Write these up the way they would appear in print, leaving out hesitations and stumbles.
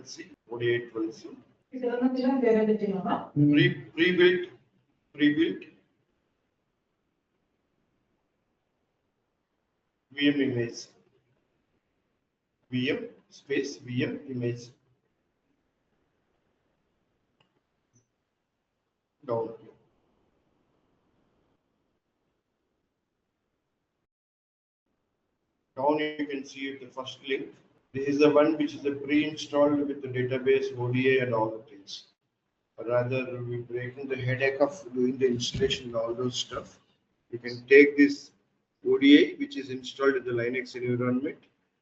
12C, ODI 12C. Pre-built VM image. VM space VM image. Down. Down you can see the first link. This is the one which is a pre-installed with the database, ODI and all the things. Rather, we're breaking the headache of doing the installation and all those stuff. You can take this ODI, which is installed in the Linux environment,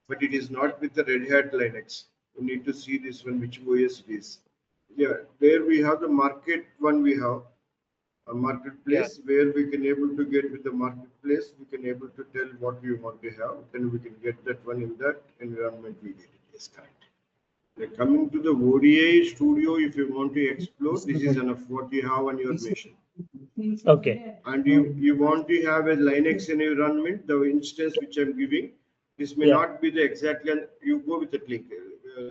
but it is not with the Red Hat Linux. You need to see this one, which OS it is. Yeah, there we have the market one. We have a marketplace where we can able to get with the marketplace. We can able to tell what we want to have. Then we can get that one in that environment. We get it. Yes, correct. Coming to the ODI Studio, if you want to explore, this is enough what you have on your machine. Okay. And you want to have a Linux environment, the instance which I'm giving, this may not be the exact, you go with the link.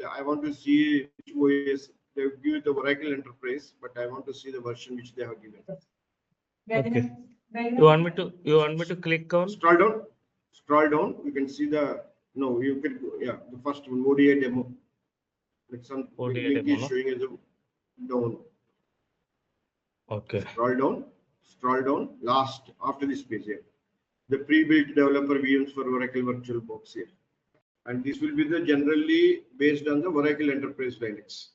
I want to see which OS, they give the Oracle Enterprise, but I want to see the version which they have given. Okay. You want me to click on? Scroll down, you can see the, no, you can, the first one, ODI demo. Like some ODI link demo, is showing as a down. Okay. Scroll down, last, after this page here. The pre-built developer VMs for Oracle VirtualBox here. And this will be the generally based on the Oracle Enterprise Linux.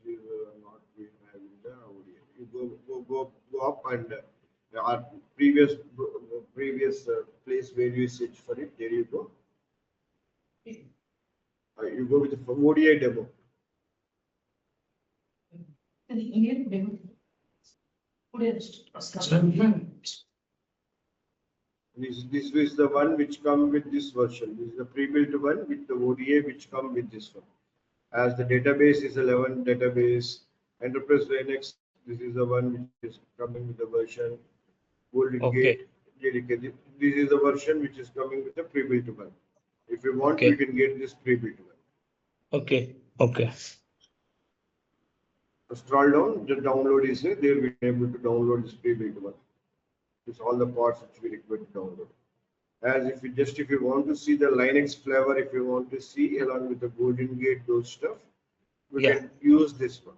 This is not we have in the ODI. You go up and our previous place where you search for it, there you go. You go with the ODI demo. This is the one which come with this version. This is the pre-built one with the ODI which come with this one. As the database is 11 database, Enterprise Linux, this is the one which is coming with the version. Golden Gate, JDK. This is the version which is coming with the pre-built one. If you want, you can get this pre-built one. Okay. Scroll down, the download is here. There we are able to download this pre-built one. It's all the parts which we require to download. As if you want to see the Linux flavor, if you want to see along with the Golden Gate, those stuff, we can use this one.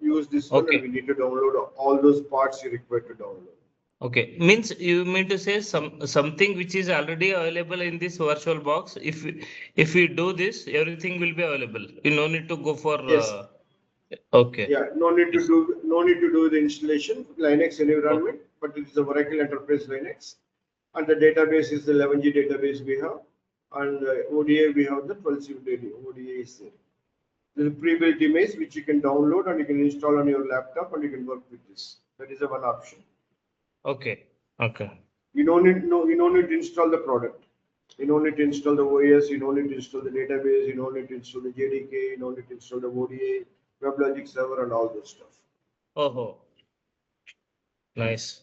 And we need to download all those parts you require to download. Okay, means you mean to say something which is already available in this virtual box. If we do this, everything will be available. You no need to go for. Okay. Yeah, no need to do the installation Linux environment, but it is the Oracle Enterprise Linux, and the database is the 11G database we have, and ODI we have the 12C ODI is there. There is a pre-built image which you can download and you can install on your laptop and you can work with this. That is the one option. Okay. You don't need to install the product. You don't need to install the OS. You don't need to install the database. You don't need to install the JDK. You don't need to install the ODI, WebLogic server, and all those stuff. Oh, nice.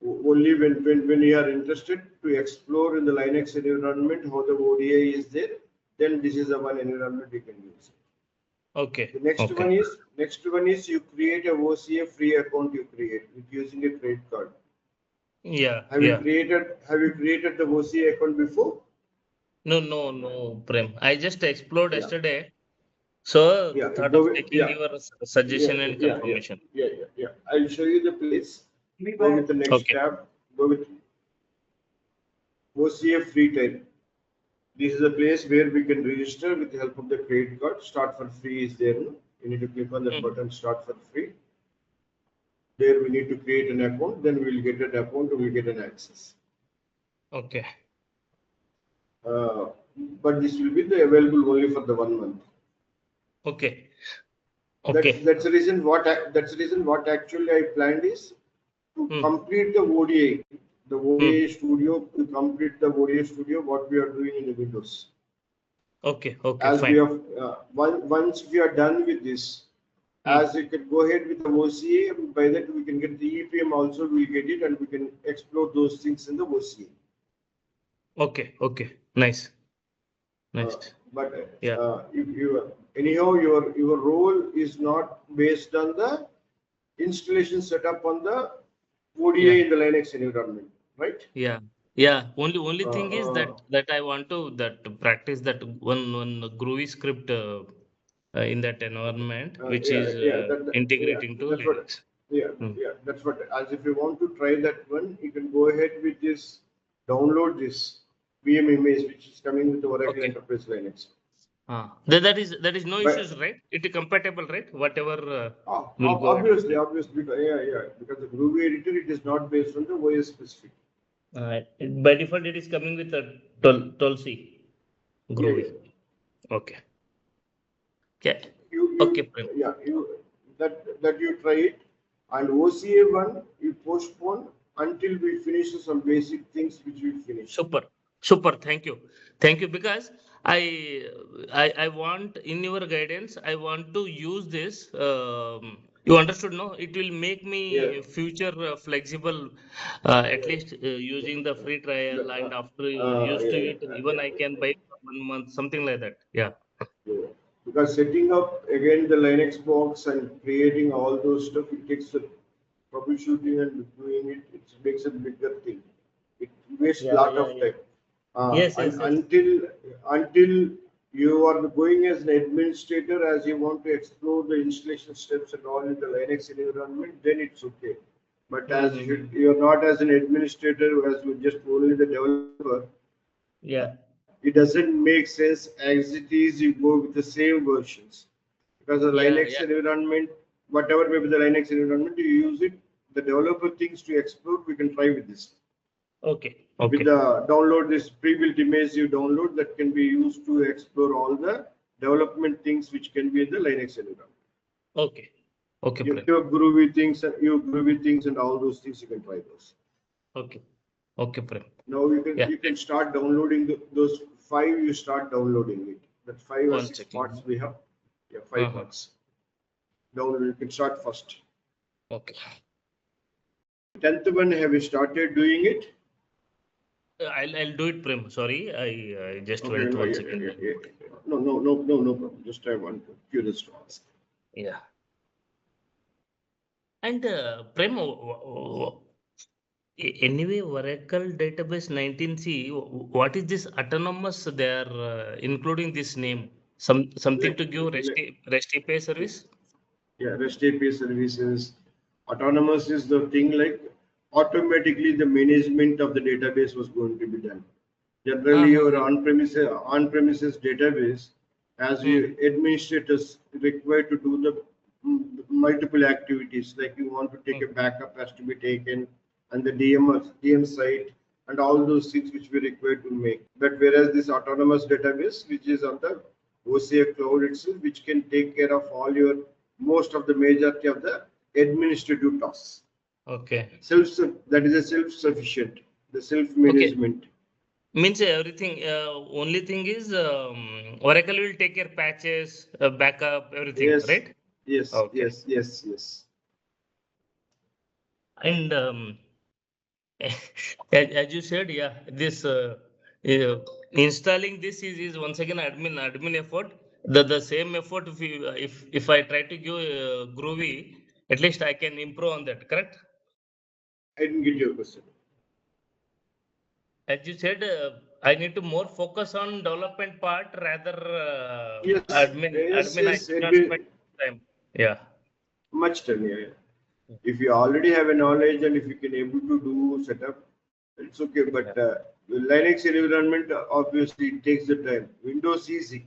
Only when you are interested to explore in the Linux environment how the ODI is there, then this is the one environment you can use. Okay. The next one is you create a OCA free account you create with using a credit card. Yeah. Have you created the OCA account before? No, Prem. I just explored yesterday. So thought of taking your suggestion and confirmation. Yeah. I'll show you the place. Go with the next tab. Go with OCA free type. This is the place where we can register with the help of the credit card. Start for free is there. You need to click on that button, start for free. There we need to create an account. Then we will get an account. We will get an access. Okay. But this will be available only for the 1 month. Okay. That's the reason. What actually I planned is to complete the ODI. The ODI Studio, to complete the ODI Studio, what we are doing in the Windows. Okay, as fine. We have, once we are done with this, as we can go ahead with the OCA, by that we can get the EPM also, we'll get it and we can explore those things in the OCA. Okay, nice. Next. But Yeah. if you anyhow your role is not based on the installation setup on the ODI Yeah. in the Linux environment, right? Yeah. Yeah. Only Uh, thing is uh, that I want to practice that one Groovy script in that environment, which yeah, is yeah, integrating to that's what, Linux. yeah, Hmm. yeah, that's what. As if you want to try that one, you can go ahead with this, download this VM image, which is coming with the Oracle Okay. Enterprise Linux. That is no issues, But right? It is compatible, right? Whatever will go ahead with obviously, it. yeah, because the Groovy editor it is not based on the OS specific. By default, it is coming with a 12C Yeah, yeah. Groovy. Okay. Okay. Okay, You Prem. yeah that you try it, and OCA one you postpone until we finish some basic things which we finished. Super. Super. Thank you. Because I want in your guidance, I want to use this. You understood, no? It will make Yeah, me future flexible, at least using the free the, trial, and after used to yeah, it, even I can buy for 1 month, something like that. Yeah. yeah. Because setting up again the Linux box and creating all those stuff, it takes a troubleshooting and doing it. It makes a bigger thing. It wastes a Yeah, lot yeah, of yeah. time. Yes, And yes, yes. until you are going as an administrator, as you want to explore the installation steps and all in the Linux environment, then it's okay. But as Mm-hmm. you're not as an administrator, as you're just only the developer, Yeah. it doesn't make sense as it is. You go with the same versions because the Yeah, Linux yeah. environment, whatever may be the Linux environment, you use it. The developer things to explore, we can try with this. Okay. With Okay. the download this pre-built image you download that can be used to explore all the development things which can be in the Linux environment. Okay. Okay, Prem. Your groovy things and all those things you can try those. Okay. Okay, Prem. Now Yeah. you can start downloading those five. You start downloading it. That 5 or 6 parts Second. we have. Yeah, five Uh-huh. parts. Download. You can start first. Okay. 10th one, have you started doing it? I'll do it, Prem. Sorry, I just Okay, went no, once again. no problem. Just I want to curious to ask. Yeah. And Prem, anyway, Oracle Database 19C, what is this autonomous? They are including this name. Something Let, to give let, REST API service? yeah, REST API services. Autonomous is the thing like automatically the management of the database was going to be done. Generally, your Uh-huh. on-premises database, as Hmm. you administrators required to do the multiple activities, like you want to take Hmm. a backup has to be taken, and the DM site, and all those things which we required to make. But whereas this autonomous database, which is on the OCA cloud itself, which can take care of all your most of the majority of the administrative tasks. Okay. That is a self-sufficient, the Okay. self-management. Means everything. Only thing is Oracle will take care patches, backup, everything, Yes, right? Okay. yes. And as you said, yeah, this uh, installing this is once again admin effort. The same effort if I try to give Groovy, at least I can improve on that. Correct? I didn't get your question. As you said, I need to more focus on development part rather Yes, admin. I should it not will spend time. Yeah. much time. Yeah. If you already have a knowledge and if you can able to do setup, it's okay. Yeah. But Linux environment obviously it takes the time. Windows easy.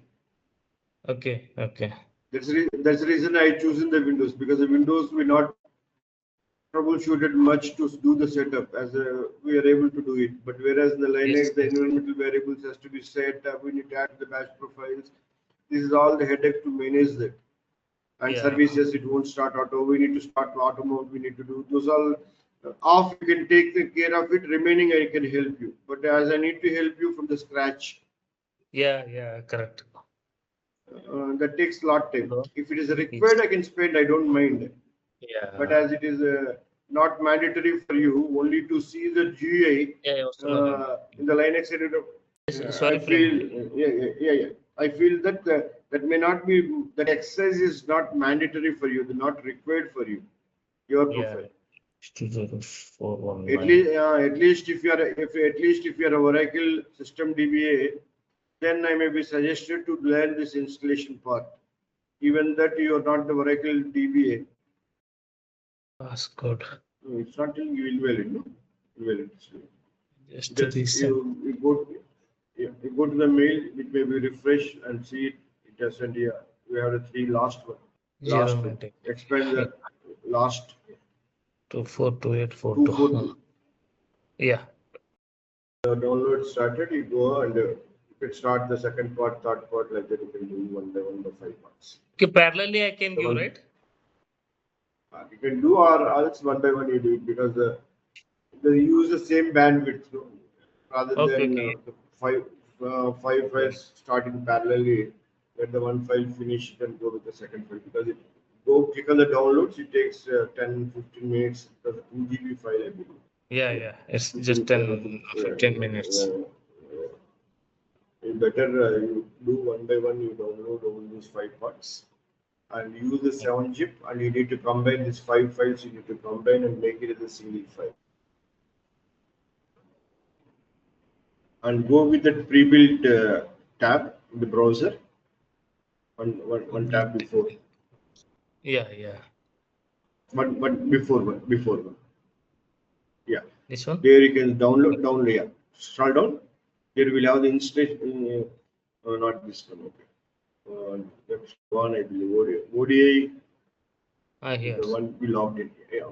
Okay. Okay. That's the reason I chosen the Windows because the Windows we not troubleshooted much to do the setup as we are able to do it. But whereas in the Yes. Linux, the environmental variables has to be set up, we need to add the batch profiles. This is all the headache to manage that. And Yeah. services, it won't start auto. We need to start auto mode. We need to do those all off. You can take the care of it. Remaining, I can help you. But as I need to help you from the scratch, Yeah. Yeah. Correct. that takes a lot of time. Hello. If it is Yes. required, I can spend. I don't mind. But Yeah. as it is not mandatory for you, only to see the GUI Yeah. వస్తున్నారు. in the Linux editor, Sorry, I feel, yeah. I feel that that may not be, that exercise is not mandatory for you, not required for you, your yeah. profile. 20419. At least if you are, at least if you are a Oracle system DBA, then I may be suggested to learn this installation part. Even that you are not the Oracle DBA, Passcode. it's not telling you invalid, no? Invalid. Just to Just reset. you go to the mail, it may be refresh and see it. It doesn't. Yeah, we have the three last one. Last one. 098. Expand the last 242842. 242. Yeah. The download started. You go and you can start the second part, third part, like that. You can do one by one, the 5 parts. Okay, parallelly I can give, right? You can do, or else one by one you do it, because they use the same bandwidth, no? Rather Okay, than okay. the five files starting parallelly. When the one file finish, you can go with the second file, because it go click on the downloads. It takes 10-15 minutes. Because 2 GB file, I believe. Yeah. It's just 10-15 minutes. Better you do one by one. You download all these 5 parts and use the 7-zip, and you need to combine these 5 files. You need to combine and make it as a single file. And go with that pre-built tab in the browser. One tab before. Yeah. One before one. Yeah. This one? There you can download. Yeah. Scroll down. Here we'll have the installation. Not this one. Okay. That's one, I believe. ODI. Here. The one we logged in. Yeah.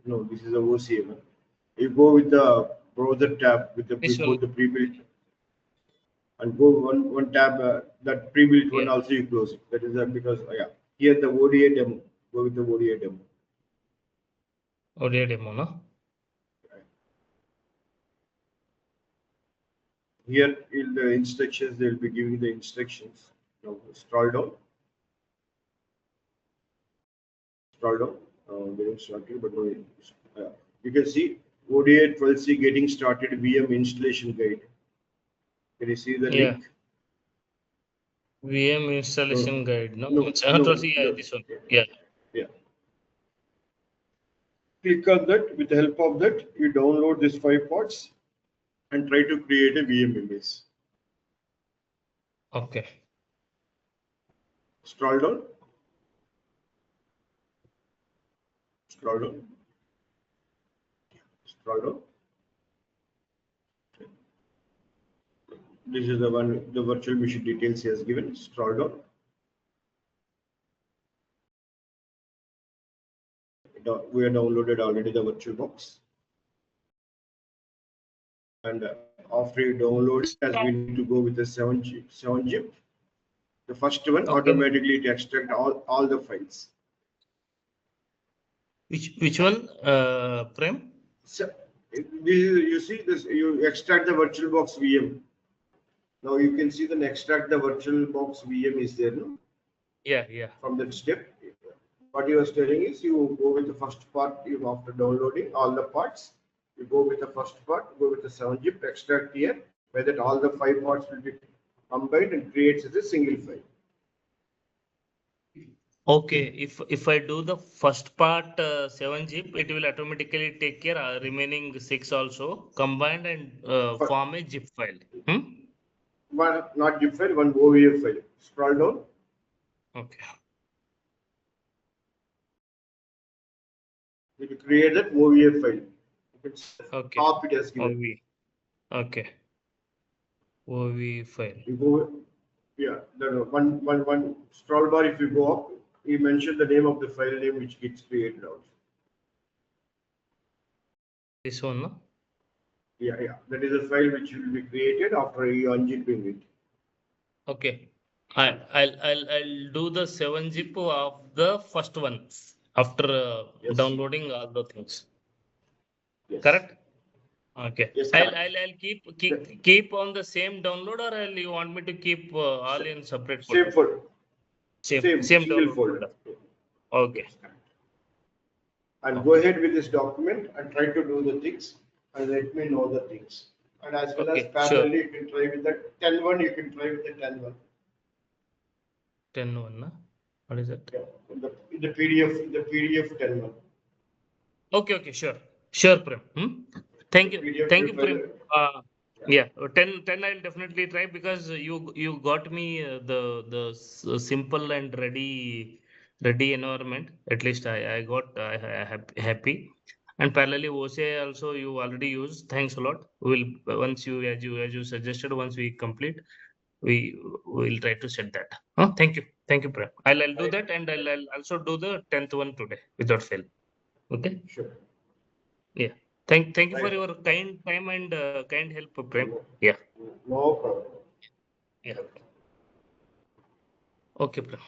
No, this is a OCA one. You go with the browser tab with the before the pre-built, and go one tab, that pre-built one also you close it. That is because here the ODI demo. Go with the ODI demo. ODI demo, no? Here in the instructions, they will be giving the instructions. Now scroll down. Getting started, but no, you can see ODI 12C getting started VM installation guide. Can you see the link? VM installation guide, no? No. This one. Yeah. Click on that. With the help of that, you download these 5 parts and try to create a VM image. Okay. Scroll down. This is the one, the virtual machine details he has given. Scroll down. We have downloaded already the virtual box. And after you download it, as we need to go with the 7-zip. The first one, automatically it extract all the files. Which one, Prem? So, you see this, you extract the VirtualBox VM. Now you can see the extract the VirtualBox VM is there, no? Yeah. From that step, what you are telling is you go with the first part. You after downloading all the parts, you go with the first part, go with the 7-zip, extract here, where that all the 5 parts will be combined and creates as a single file. Okay, if I do the first part 7-zip, it will automatically take care remaining 6 also combined and form a zip file. One not zip file, one OVF file. Scroll down. Okay. You will create that OVF file. You can Copy it as given. Okay. OV file. You go, the one scroll bar. If you go up, you mention the name of the file name which gets created out. This one, no? Yeah. That is a file which will be created after you unzipping it. Okay. I'll do the 7-zip of the first one after downloading all the things. Yes. Correct? Okay. Yes, I'll keep on the same download, or you want me to keep all in separate folder? Same folder. Same download folder. Okay. Yes, and go ahead with this document and try to do the things and let me know the things. And as well as Okay, sure. parallelly, you can try with the 10.1, you can try with the 10.1. 10.1, na? What is it? Yeah, in the PDF 10.1. Okay, sure. Sure, Prem. Thank you. PDF Thank you you, try Prem. that. Yeah, 10 I'll definitely try because you got me the simple and ready environment. At least I got happy. And parallelly OCI also you already used. Thanks a lot. We'll once you as you suggested, once we complete, we will try to set that. Thank you, Prem. I'll do that, and I'll also do the 10th one today without fail. Okay. Sure. Yeah. Thank you for Right. your kind time and kind help, Prem. No, Yeah. no problem. Yeah. Okay, Prem.